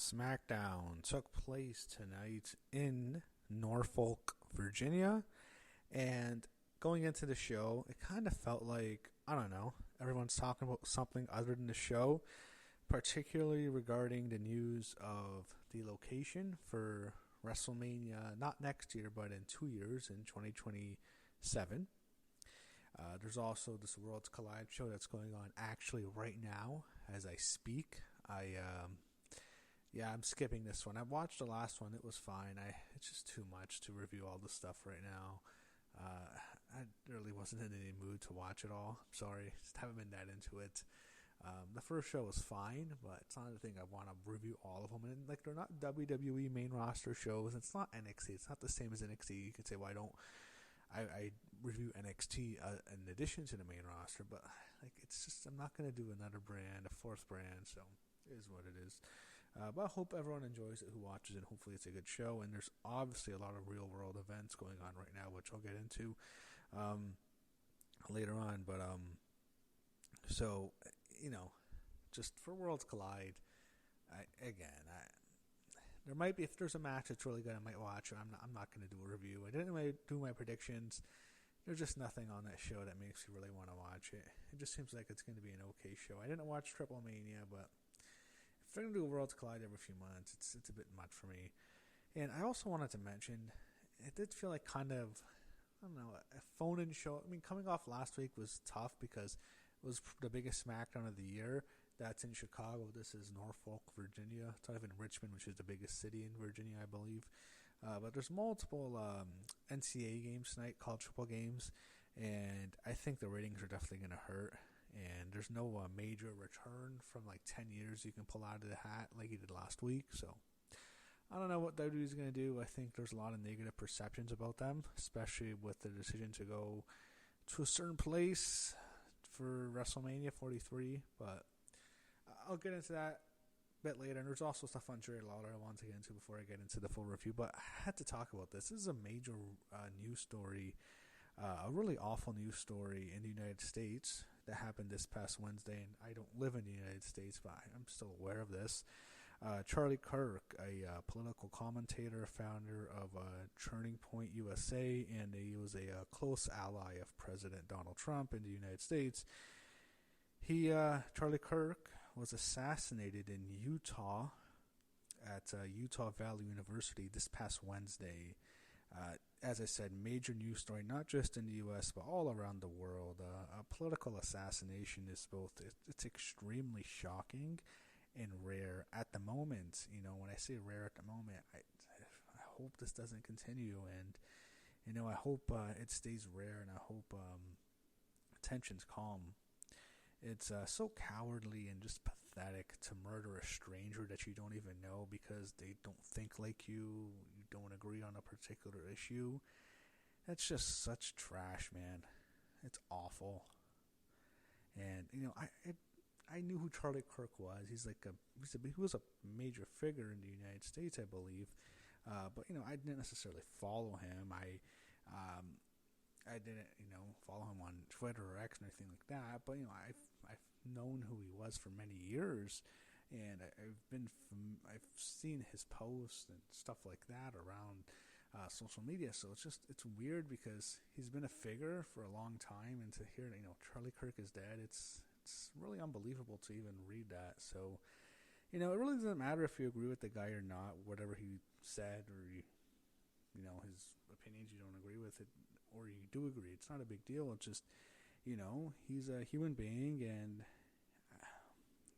SmackDown took place tonight in Norfolk, Virginia, and going into the show, it kind of felt like, I don't know, everyone's talking about something other than the show, particularly regarding the news of the location for WrestleMania, not next year, but in 2 years, in 2027. There's also this Worlds Collide show that's going on actually right now as I speak. I'm skipping this one. I watched the last one. It was fine. It's just too much to review all this stuff right now. I really wasn't in any mood to watch it all. I'm sorry. Just haven't been that into it. The first show was fine, but it's not the thing I want to review all of them. And they're not WWE main roster shows. It's not NXT. It's not the same as NXT. You could say, why don't I review NXT in addition to the main roster? But it's just, I'm not going to do another brand, a fourth brand. So it is what it is. But I hope everyone enjoys it who watches it. Hopefully it's a good show. And there's obviously a lot of real world events going on right now, which I'll get into later on. But so, just for Worlds Collide, there might be, if there's a match that's really good, I might watch it. I'm not going to do a review. I didn't really do my predictions. There's just nothing on that show that makes you really want to watch it. It just seems like it's going to be an okay show. I didn't watch LRMania, but if they're going to do a Worlds Collide every few months, it's a bit much for me. And I also wanted to mention, it did feel like kind of, I don't know, a phone-in show. I mean, coming off last week was tough because it was the biggest SmackDown of the year. That's in Chicago. This is Norfolk, Virginia. It's not even Richmond, which is the biggest city in Virginia, I believe. But there's multiple NCAA games tonight, college football games, and I think the ratings are definitely going to hurt. And there's no major return from 10 years you can pull out of the hat like you did last week. So I don't know what WWE is going to do. I think there's a lot of negative perceptions about them, especially with the decision to go to a certain place for WrestleMania 43. But I'll get into that a bit later. And there's also stuff on Jerry Lawler I want to get into before I get into the full review. But I had to talk about this. This is a major news story, a really awful news story in the United States that happened this past Wednesday. And I don't live in the United States, but I'm still aware of this. Charlie Kirk, a political commentator, founder of Turning Point USA, and he was a close ally of President Donald Trump in the United States. Charlie Kirk was assassinated in Utah at Utah Valley University this past Wednesday. As I said, major news story, not just in the U.S., but all around the world. A political assassination is it's extremely shocking and rare at the moment. When I say rare at the moment, I hope this doesn't continue, and I hope it stays rare, and I hope tension's calm. It's so cowardly and just pathetic to murder a stranger that you don't even know because they don't think like you don't agree on a particular issue. That's just such trash, man. It's awful. And I knew who Charlie Kirk was. He was a major figure in the United States, I believe. But I didn't necessarily follow him. I didn't, follow him on Twitter or X or anything like that. But I've known who he was for many years, and I've seen his posts and stuff like that around social media. So it's weird because he's been a figure for a long time, and to hear Charlie Kirk is dead, it's really unbelievable to even read that. So it really doesn't matter if you agree with the guy or not, whatever he said, or his opinions you don't agree with it, or you do agree. It's not a big deal. It's just, he's a human being, and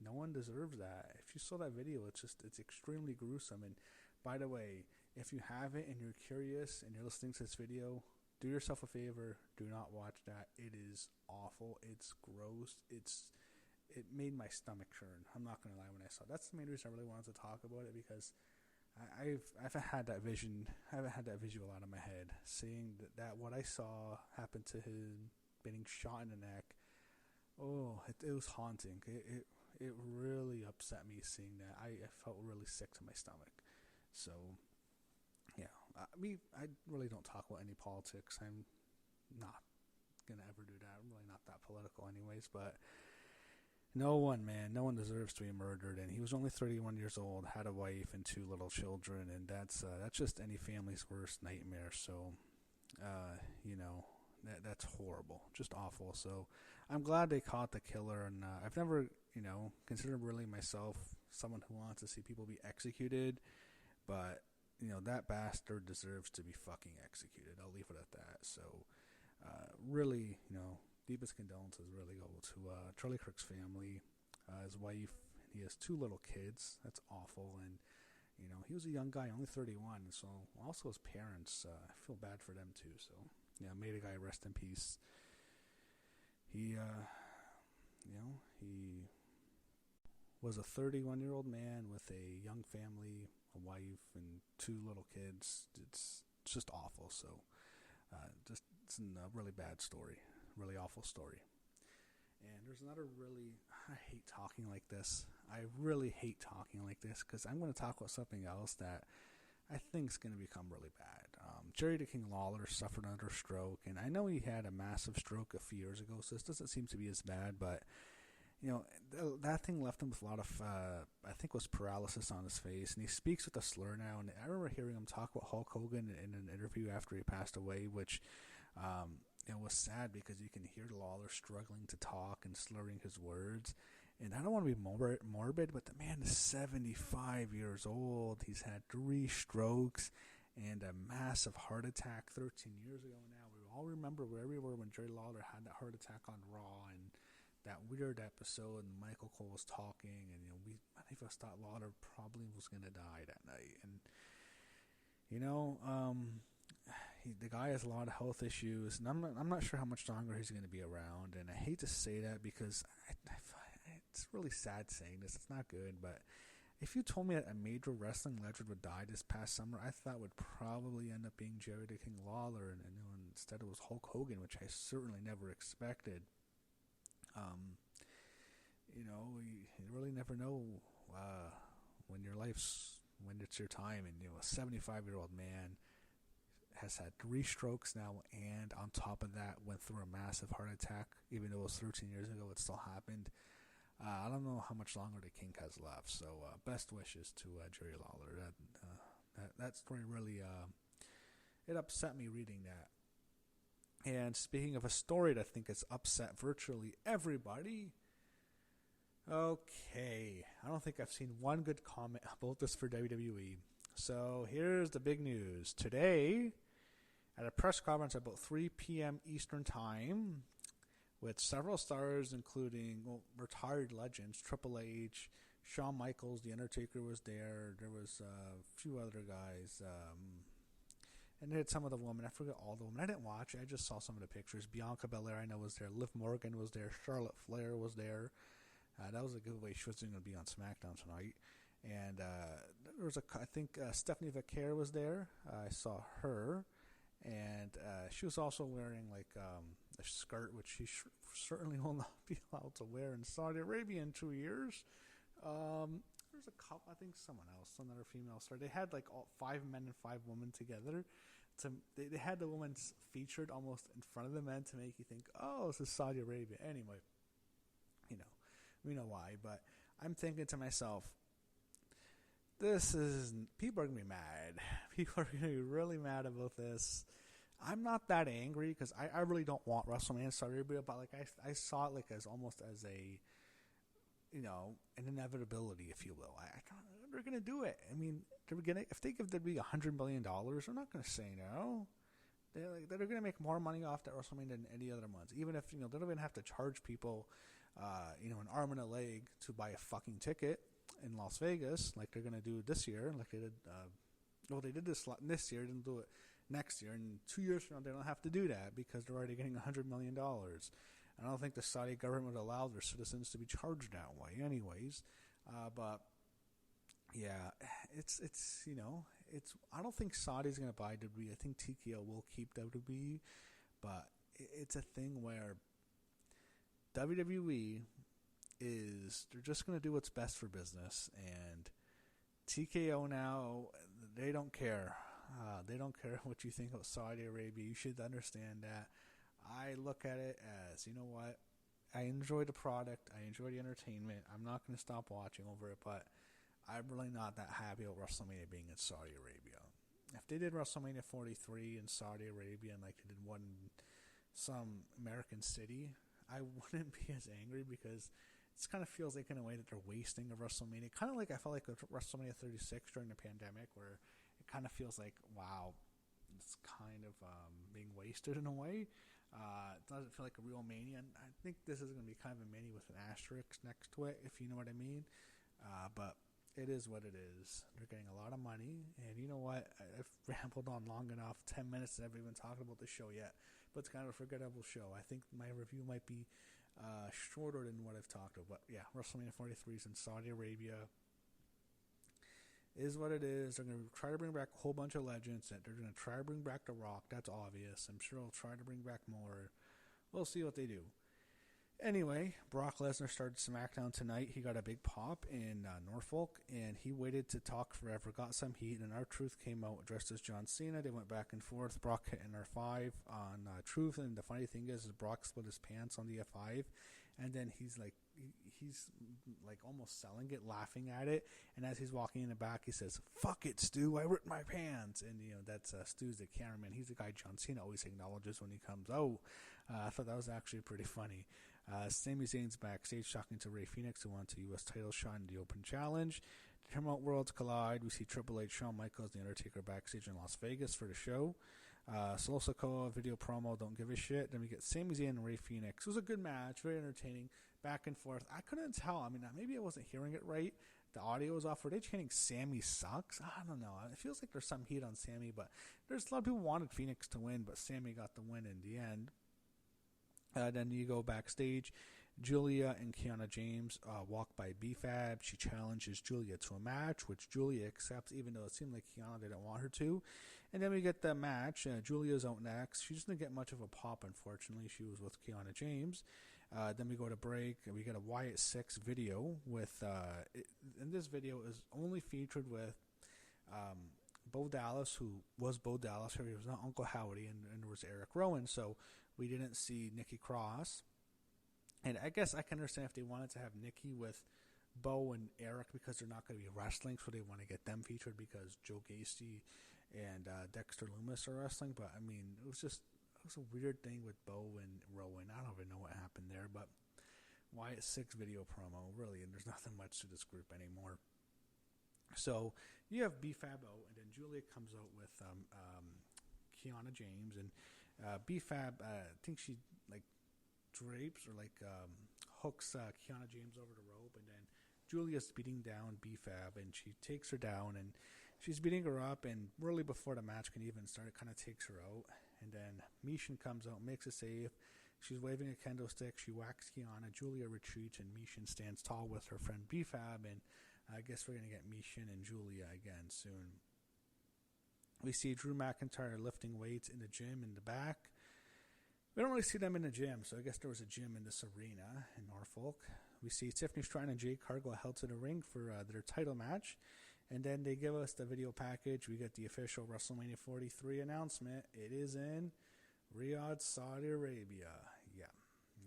no one deserves that. If you saw that video, it's extremely gruesome. And by the way, if you haven't and you're curious and you're listening to this video, do yourself a favor. Do not watch that. It is awful. It's gross. It made my stomach churn. I'm not going to lie when I saw it. That's the main reason I really wanted to talk about it, because I've had that vision. I haven't had that visual out of my head. Seeing that what I saw happen to him, being shot in the neck. Oh, it was haunting. It really upset me seeing that. I felt really sick to my stomach. So, yeah. I really don't talk about any politics. I'm not gonna ever do that. I'm really not that political, anyways. But No one, man, no one deserves to be murdered. And he was only 31 years old, had a wife and 2 little children, and that's just any family's worst nightmare. So, you know, that's horrible, just awful. So, I'm glad they caught the killer, and I've never, you know, considered really myself someone who wants to see people be executed, but you know that bastard deserves to be fucking executed. I'll leave it at that. So, really, you know, deepest condolences really go to Charlie Kirk's family, his wife. He has 2 little kids. That's awful. And, you know, he was a young guy, only 31. So also his parents, I feel bad for them too. So, yeah, may the guy rest in peace. He, you know, he was a 31-year-old man with a young family, a wife, and 2 little kids. It's just awful. So, it's a really bad story. Really awful story. And there's another I hate talking like this. I really hate talking like this because I'm going to talk about something else that I think is going to become really bad. Jerry the King Lawler suffered another stroke, and I know he had a massive stroke a few years ago, so this doesn't seem to be as bad, but you know, that thing left him with a lot of, I think it was paralysis on his face, and he speaks with a slur now, and I remember hearing him talk about Hulk Hogan in an interview after he passed away, which, it was sad because you can hear Lawler struggling to talk and slurring his words. And I don't want to be morbid, but the man is 75 years old. He's had 3 strokes and a massive heart attack 13 years ago now. We all remember where we were when Jerry Lawler had that heart attack on Raw and that weird episode, and Michael Cole was talking, and you know, many of us thought Lawler probably was going to die that night. And you know, the guy has a lot of health issues, and I'm not sure how much longer he's going to be around. And I hate to say that because it's really sad saying this. It's not good, but if you told me that a major wrestling legend would die this past summer, I thought would probably end up being Jerry the King Lawler, and you know, instead it was Hulk Hogan, which I certainly never expected. You know, you really never know when it's your time, and you know, a 75-year-old man has had 3 strokes now, and on top of that went through a massive heart attack. Even though it was 13 years ago, it still happened. I don't know how much longer the King has left, so best wishes to Jerry Lawler. That story really it upset me reading that. And speaking of a story that I think has upset virtually everybody, okay, I don't think I've seen one good comment about this for WWE. So here's the big news. Today, at a press conference about 3 p.m. Eastern Time, with several stars including retired legends, Triple H, Shawn Michaels, The Undertaker was there. There was a few other guys, and they had some of the women. I forget all the women. I didn't watch it. I just saw some of the pictures. Bianca Belair, I know, was there. Liv Morgan was there. Charlotte Flair was there. That was a giveaway. She was going to be on SmackDown tonight. And there was I think Stephanie Vaquer was there. I saw her. And she was also wearing like a skirt, which she certainly will not be allowed to wear in Saudi Arabia in 2 years. There's a couple, I think someone else, another female star. They had like all 5 men and 5 women together. They had the women featured almost in front of the men to make you think, oh, this is Saudi Arabia. Anyway, you know, we know why. But I'm thinking to myself, people are going to be mad. People are going to be really mad about this. I'm not that angry because I really don't want WrestleMania in Saudi Arabia, but like I saw it like as almost as a, you know, an inevitability, if you will. They're going to do it. I mean, if they give WWE $100 million, they're not going to say no. They're going to make more money off that WrestleMania than any other months. Even if, you know, they don't even have to charge people, you know, an arm and a leg to buy a fucking ticket in Las Vegas, like they're going to do this year, like they did. They did this year, didn't do it next year, and 2 years from now they don't have to do that because they're already getting $100 million. I don't think the Saudi government would allow their citizens to be charged that way, anyways. But yeah, it's you know, I don't think Saudi's going to buy WWE. I think TKO will keep WWE, but it's a thing where WWE they're just going to do what's best for business, and TKO now, they don't care. They don't care what you think of Saudi Arabia. You should understand that. I look at it as, you know what, I enjoy the product. I enjoy the entertainment. I'm not going to stop watching over it, but I'm really not that happy about WrestleMania being in Saudi Arabia. If they did WrestleMania 43 in Saudi Arabia and like they did one in some American city, I wouldn't be as angry because it kind of feels like in a way that they're wasting a WrestleMania. Kind of like I felt like with WrestleMania 36 during the pandemic, where it kind of feels like, wow, it's kind of being wasted in a way. It doesn't feel like a real Mania. And I think this is going to be kind of a Mania with an asterisk next to it, if you know what I mean. But it is what it is. They're getting a lot of money. And you know what? I've rambled on long enough. 10 minutes and I haven't even talked about the show yet. But it's kind of a forgettable show. I think my review might be shorter than what I've talked about. But yeah, WrestleMania 43 is in Saudi Arabia. Is what it is. They're going to try to bring back a whole bunch of legends. They're going to try to bring back The Rock. That's obvious. I'm sure they'll try to bring back more. We'll see what they do. Anyway, Brock Lesnar started SmackDown tonight. He got a big pop in Norfolk, and he waited to talk forever, got some heat, and R-Truth came out dressed as John Cena. They went back and forth. Brock hit an R5 on Truth, and the funny thing is Brock split his pants on the F5, and then he's like almost selling it, laughing at it, and as he's walking in the back, he says, "Fuck it, Stu, I ripped my pants," and that's Stu's the cameraman. He's the guy John Cena always acknowledges when he comes out. I thought that was actually pretty funny. Sami Zayn's backstage talking to Rey Fenix, who wants a U.S. title shot in the Open Challenge. The Remote Worlds collide. We see Triple H, Shawn Michaels, The Undertaker backstage in Las Vegas for the show. Solo Sikoa video promo, don't give a shit. Then we get Sami Zayn and Rey Fenix. It was a good match, very entertaining, back and forth. I couldn't tell. I mean, maybe I wasn't hearing it right. The audio was off. Were they chanting Sammy sucks? I don't know. It feels like there's some heat on Sammy, but there's a lot of people wanted Phoenix to win, but Sammy got the win in the end. Then you go backstage. Julia and Kiana James walk by B-Fab. She challenges Julia to a match, which Julia accepts, even though it seemed like Kiana didn't want her to. And then we get the match. Julia's out next. She doesn't get much of a pop, unfortunately. She was with Kiana James. Then we go to break. We get a Wyatt 6 video with, and this video is only featured with Bo Dallas, who was Bo Dallas. He was not Uncle Howdy, and there was Eric Rowan. So we didn't see Nikki Cross. And I guess I can understand if they wanted to have Nikki with Bo and Eric because they're not going to be wrestling, so they want to get them featured because Joe Gacy and Dexter Lumis are wrestling. But, I mean, it was a weird thing with Bo and Rowan. I don't even know what happened there, but Wyatt 6 video promo, really, and there's nothing much to this group anymore. So you have B-Fab out, and then Julia comes out with Kiana James, and B-Fab, I think she drapes or hooks Kiana James over the rope, and then Julia's beating down B-Fab, and she takes her down, and she's beating her up, and really before the match can even start, it kind of takes her out, and then Mishin comes out, makes a save. She's waving a kendo stick. She whacks Kiana. Julia retreats, and Mishin stands tall with her friend B-Fab, and I guess we're going to get Mishin and Julia again soon. We see Drew McIntyre lifting weights in the gym in the back. We don't really see them in the gym, so I guess there was a gym in this arena in Norfolk. We see Tiffany Stratton and Jade Cargill held to the ring for their title match. And then they give us the video package. We get the official WrestleMania 43 announcement. It is in Riyadh, Saudi Arabia. Yeah,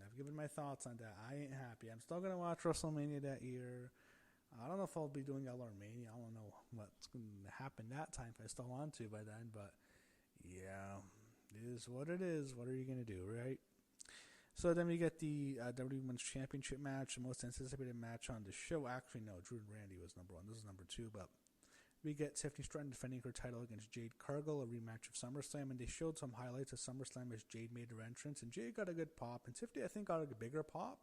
I've given my thoughts on that. I ain't happy. I'm still going to watch WrestleMania that year. I don't know if I'll be doing LRMania. I don't know what's going to happen that time if I still want to by then. But, yeah, it is what it is. What are you going to do, right? So then we get the WWE Women's Championship match, the most anticipated match on the show. Actually, no, Drew and Randy was number one. This is number two. But we get Tiffany Stratton defending her title against Jade Cargill, a rematch of SummerSlam. And they showed some highlights of SummerSlam as Jade made her entrance. And Jade got a good pop. And Tiffany, I think, got a bigger pop.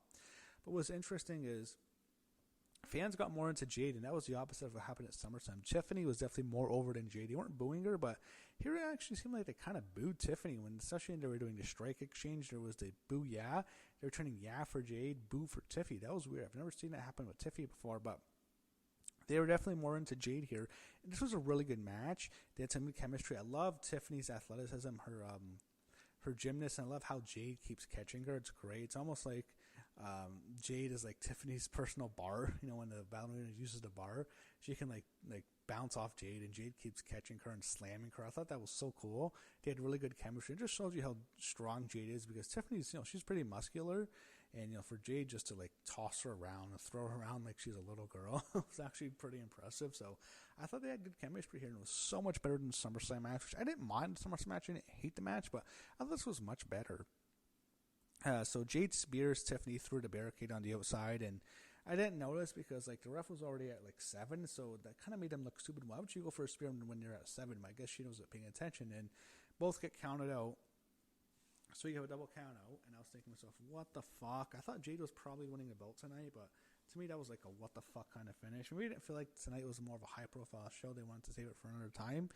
But what's interesting is fans got more into Jade, and that was the opposite of what happened at SummerSlam. Tiffany was definitely more over than Jade. They weren't booing her, but here it actually seemed like they kind of booed Tiffany, when especially when they were doing the strike exchange. There was the boo yeah. They were turning yeah for Jade, boo for Tiffany. That was weird. I've never seen that happen with Tiffany before, but they were definitely more into Jade here. And this was a really good match. They had some good chemistry. I love Tiffany's athleticism, her gymnast, and I love how Jade keeps catching her. It's great. It's almost like Jade is like Tiffany's personal bar. You know, when the ballerina uses the bar, she can like bounce off Jade, and Jade keeps catching her and slamming her. I thought that was so cool. They had really good chemistry. It just shows you how strong Jade is, because Tiffany's, she's pretty muscular, And, for Jade just to, toss her around and throw her around like she's a little girl was actually pretty impressive. So I thought they had good chemistry here, and it was so much better than the SummerSlam match, which I didn't mind the SummerSlam match. I didn't hate the match, but I thought this was much better. So Jade spears Tiffany through the barricade on the outside, and I didn't notice because, the ref was already at, 7, so that kind of made him look stupid. Why would you go for a spear when you're at 7? I guess she wasn't paying attention, and both get counted out. So you have a double count out, and I was thinking to myself, what the fuck? I thought Jade was probably winning the belt tonight, but to me that was a what the fuck kind of finish. Maybe I didn't feel like tonight was more of a high-profile show. They wanted to save it for another time.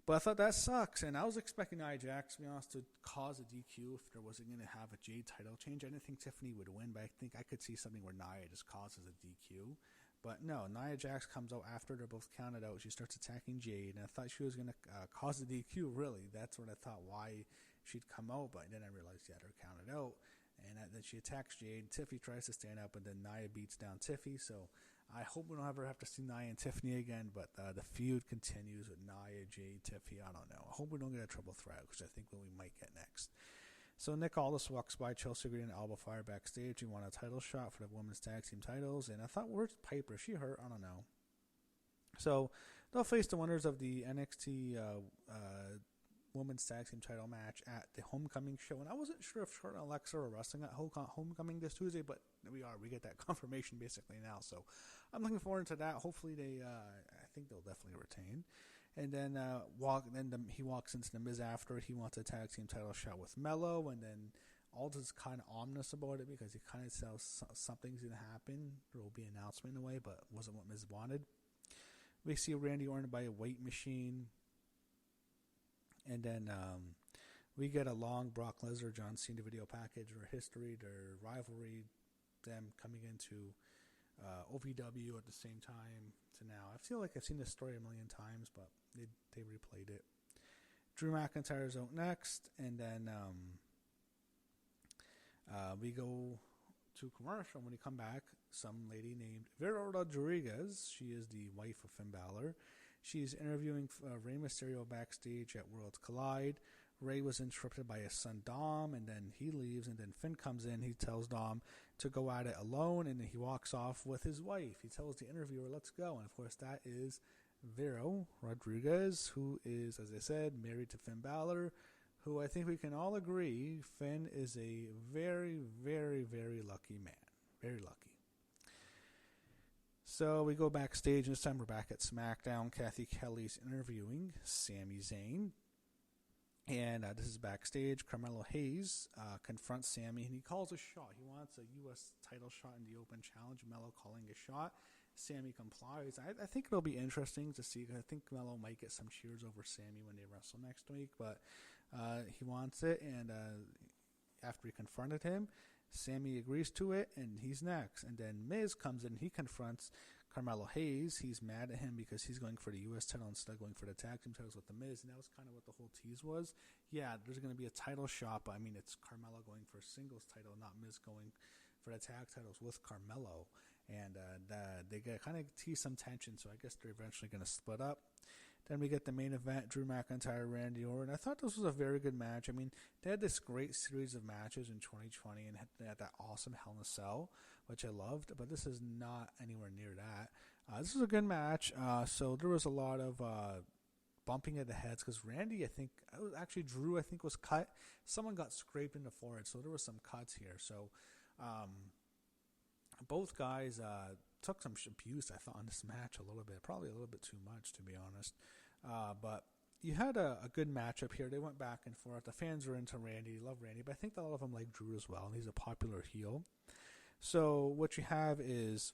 But I thought that sucks, and I was expecting Nia Jax, to be honest, to cause a DQ if there wasn't going to have a Jade title change. I didn't think Tiffany would win, but I think I could see something where Nia just causes a DQ. But no, Nia Jax comes out after they're both counted out. She starts attacking Jade, and I thought she was going to cause a DQ, really. That's what I thought, why she'd come out, but then I realized she had her counted out. And then she attacks Jade. Tiffany tries to stand up, and then Nia beats down Tiffy. So I hope we don't ever have to see Nia and Tiffany again, but the feud continues with Nia, Jade, Tiffy. I don't know. I hope we don't get a triple threat, which I think we might get next. So Nick Aldis walks by Chelsea Green and Alba Fire backstage. He won a title shot for the women's tag team titles, and I thought, where's Piper? Is she hurt? I don't know. So they'll face the winners of the NXT women's tag team title match at the Homecoming show, and I wasn't sure if Charlotte and Alexa were wrestling at Homecoming this Tuesday, but we get that confirmation basically now, so I'm looking forward to that. Hopefully I think they'll definitely retain. And then he walks into the Miz after. He wants a tag team title shot with Mello, and then Aldis kind of ominous about it because he kind of says something's going to happen. There will be an announcement in a way, but it wasn't what Miz wanted. We see Randy Orton by a weight machine. And then we get a long Brock Lesnar, John Cena video package, their history, their rivalry, them coming into OVW at the same time to now. I feel like I've seen this story a million times, but they replayed it. Drew McIntyre's out next, and then we go to commercial. When we come back, some lady named Vera Rodriguez, she is the wife of Finn Balor. She's interviewing Rey Mysterio backstage at Worlds Collide. Rey was interrupted by his son Dom, and then he leaves, and then Finn comes in. He tells Dom to go at it alone, and then he walks off with his wife. He tells the interviewer, let's go. And, of course, that is Vera Rodriguez, who is, as I said, married to Finn Balor, who I think we can all agree Finn is a very, very, very lucky man. Very lucky. So we go backstage, and this time we're back at SmackDown. Kathy Kelly's interviewing Sami Zayn. And this is backstage. Carmelo Hayes confronts Sami, and he calls a shot. He wants a U.S. title shot in the Open Challenge. Melo calling a shot. Sami complies. I think it'll be interesting to see. I think Melo might get some cheers over Sami when they wrestle next week, but he wants it, and after he confronted him, Sami agrees to it, and he's next. And then Miz comes in, and he confronts Carmelo Hayes. He's mad at him because he's going for the U.S. title instead of going for the tag team titles with the Miz, and that was kind of what the whole tease was. Yeah, there's going to be a title shot, but I mean, it's Carmelo going for a singles title, not Miz going for the tag titles with Carmelo. And they kind of tease some tension, so I guess they're eventually going to split up. Then we get the main event, Drew McIntyre, Randy Orton. I thought this was a very good match. I mean, they had this great series of matches in 2020, and they had that awesome Hell in a Cell, which I loved, but this is not anywhere near that. This was a good match. So there was a lot of bumping of the heads, because Randy, Drew, was cut. Someone got scraped in the forehead, so there was some cuts here. So both guys took some abuse, I thought, in this match a little bit. Probably a little bit too much, to be honest. But you had a good matchup here. They went back and forth. The fans were into Randy, love Randy, but I think a lot of them like Drew as well, and he's a popular heel. So what you have is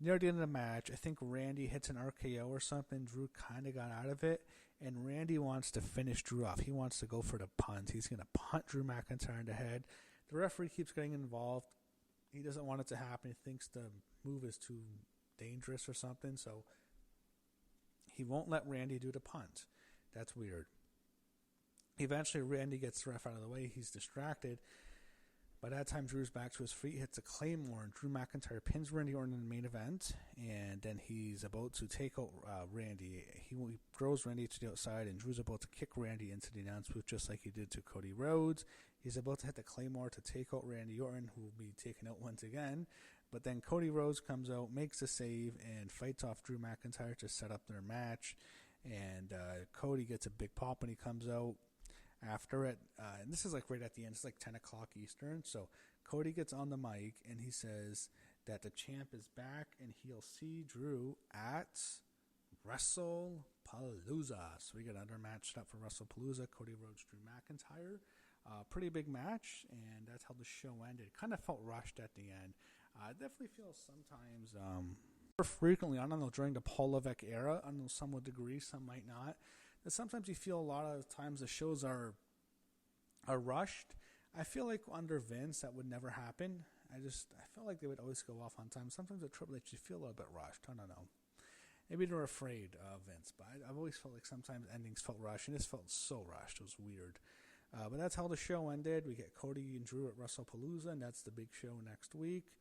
near the end of the match, I think Randy hits an RKO or something. Drew kind of got out of it, and Randy wants to finish Drew off. He wants to go for the punt. He's going to punt Drew McIntyre in the head. The referee keeps getting involved. He doesn't want it to happen. He thinks the move is too dangerous or something, so he won't let Randy do the punt. That's weird. Eventually, Randy gets the ref out of the way. He's distracted. By that time, Drew's back to his feet, hits a Claymore, and Drew McIntyre pins Randy Orton in the main event, and then he's about to take out Randy. He throws Randy to the outside, and Drew's about to kick Randy into the announce booth just like he did to Cody Rhodes. He's about to hit the Claymore to take out Randy Orton, who will be taken out once again. But then Cody Rhodes comes out, makes a save, and fights off Drew McIntyre to set up their match. And Cody gets a big pop when he comes out after it. And this is like right at the end. It's like 10 o'clock Eastern. So Cody gets on the mic, and he says that the champ is back, and he'll see Drew at WrestlePalooza. So we got another match set up for WrestlePalooza. Cody Rhodes, Drew McIntyre. Pretty big match, and that's how the show ended. Kind of felt rushed at the end. I definitely feel sometimes, more frequently, I don't know, during the Paul Levesque era, I don't know, some would agree, some might not, that sometimes you feel a lot of times the shows are rushed. I feel like under Vince that would never happen. I felt like they would always go off on time. Sometimes with Triple H, you feel a little bit rushed. I don't know. Maybe they're afraid of Vince, but I've always felt like sometimes endings felt rushed, and this felt so rushed. It was weird. But that's how the show ended. We get Cody and Drew at WrestlePalooza, and that's the big show next week.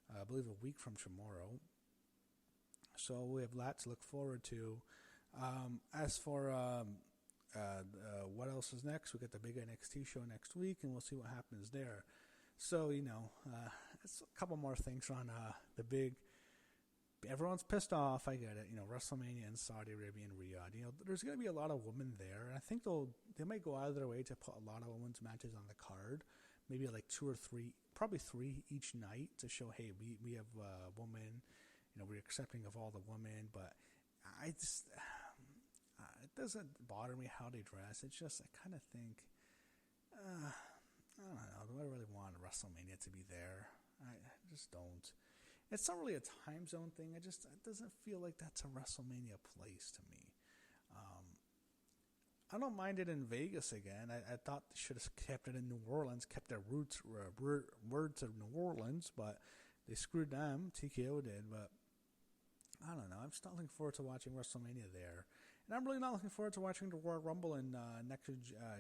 I believe a week from tomorrow. So we have that to look forward to. As for what else is next, we get the big NXT show next week, and we'll see what happens there. So, it's a couple more things on the big... Everyone's pissed off, I get it. WrestleMania in Saudi Arabia and Riyadh. There's going to be a lot of women there, and I think they might go out of their way to put a lot of women's matches on the card. Maybe like 2 or 3, probably 3 each night to show, hey, we have women. We're accepting of all the women, but I just it doesn't bother me how they dress. It's just I kind of think, I don't know. Do I really want WrestleMania to be there? I just don't. It's not really a time zone thing. It doesn't feel like that's a WrestleMania place to me. I don't mind it in Vegas again. I thought they should have kept it in New Orleans, kept their roots, words of New Orleans, but they screwed them. TKO did, but I don't know. I'm still looking forward to watching WrestleMania there. And I'm really not looking forward to watching the Royal Rumble in next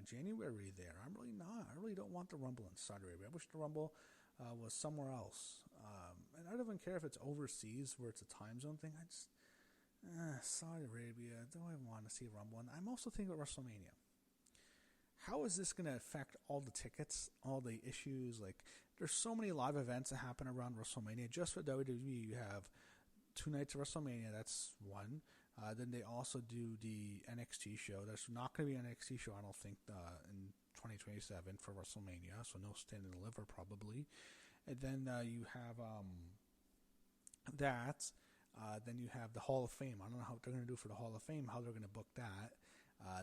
January there. I'm really not. I really don't want the Rumble in Saudi Arabia. I wish the Rumble was somewhere else. And I don't even care if it's overseas where it's a time zone thing. I just... Saudi Arabia, do I want to see Rumble? And I'm also thinking about WrestleMania. How is this going to affect all the tickets, all the issues? Like, there's so many live events that happen around WrestleMania. Just for WWE, you have 2 nights of WrestleMania. That's one. Then they also do the NXT show. There's not going to be an NXT show, I don't think, in 2027 for WrestleMania. So no Stand and Deliver probably. And then you have that. Then you have the Hall of Fame. I don't know how they're going to do for the Hall of Fame, how they're going to book that.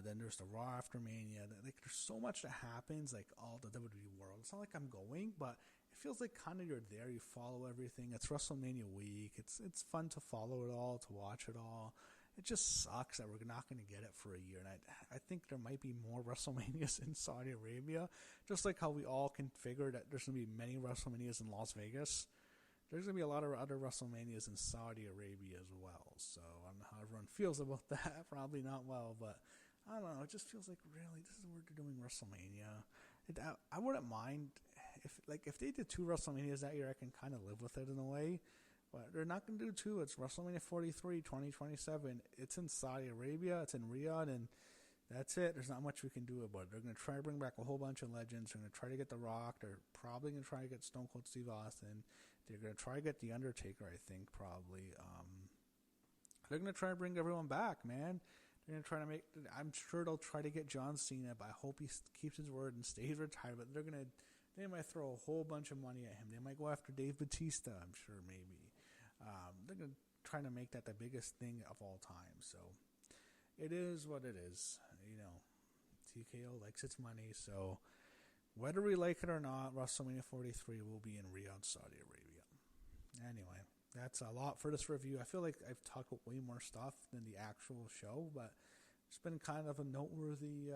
Then there's the Raw after Mania. Like, there's so much that happens, like all the WWE world. It's not like I'm going, but it feels like kind of you're there. You follow everything. It's WrestleMania week. It's fun to follow it all, to watch it all. It just sucks that we're not going to get it for a year. And I think there might be more WrestleManias in Saudi Arabia, just like how we all can figure that there's going to be many WrestleManias in Las Vegas. There's going to be a lot of other WrestleManias in Saudi Arabia as well. So I don't know how everyone feels about that. Probably not well, but I don't know. It just feels like, really, this is where they're doing WrestleMania. I wouldn't mind if they did 2 WrestleManias that year. I can kind of live with it in a way. But they're not going to do 2. It's WrestleMania 43, 2027. It's in Saudi Arabia. It's in Riyadh, and that's it. There's not much we can do about it. They're going to try to bring back a whole bunch of legends. They're going to try to get The Rock. They're probably going to try to get Stone Cold Steve Austin. They're going to try to get The Undertaker, I think, probably. They're going to try to bring everyone back, man. They're going to try to make... I'm sure they'll try to get John Cena, but I hope he keeps his word and stays retired. But they might throw a whole bunch of money at him. They might go after Dave Bautista, I'm sure, maybe. They're going to try to make that the biggest thing of all time. So it is what it is. TKO likes its money. So whether we like it or not, WrestleMania 43 will be in Riyadh, Saudi Arabia. Anyway, that's a lot for this review. I feel like I've talked about way more stuff than the actual show, but it's been kind of a noteworthy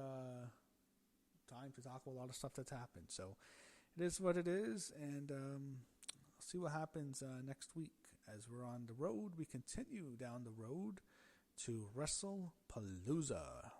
time to talk about a lot of stuff that's happened. So it is what it is, and I'll see what happens next week. As we're on the road, we continue down the road to WrestlePalooza.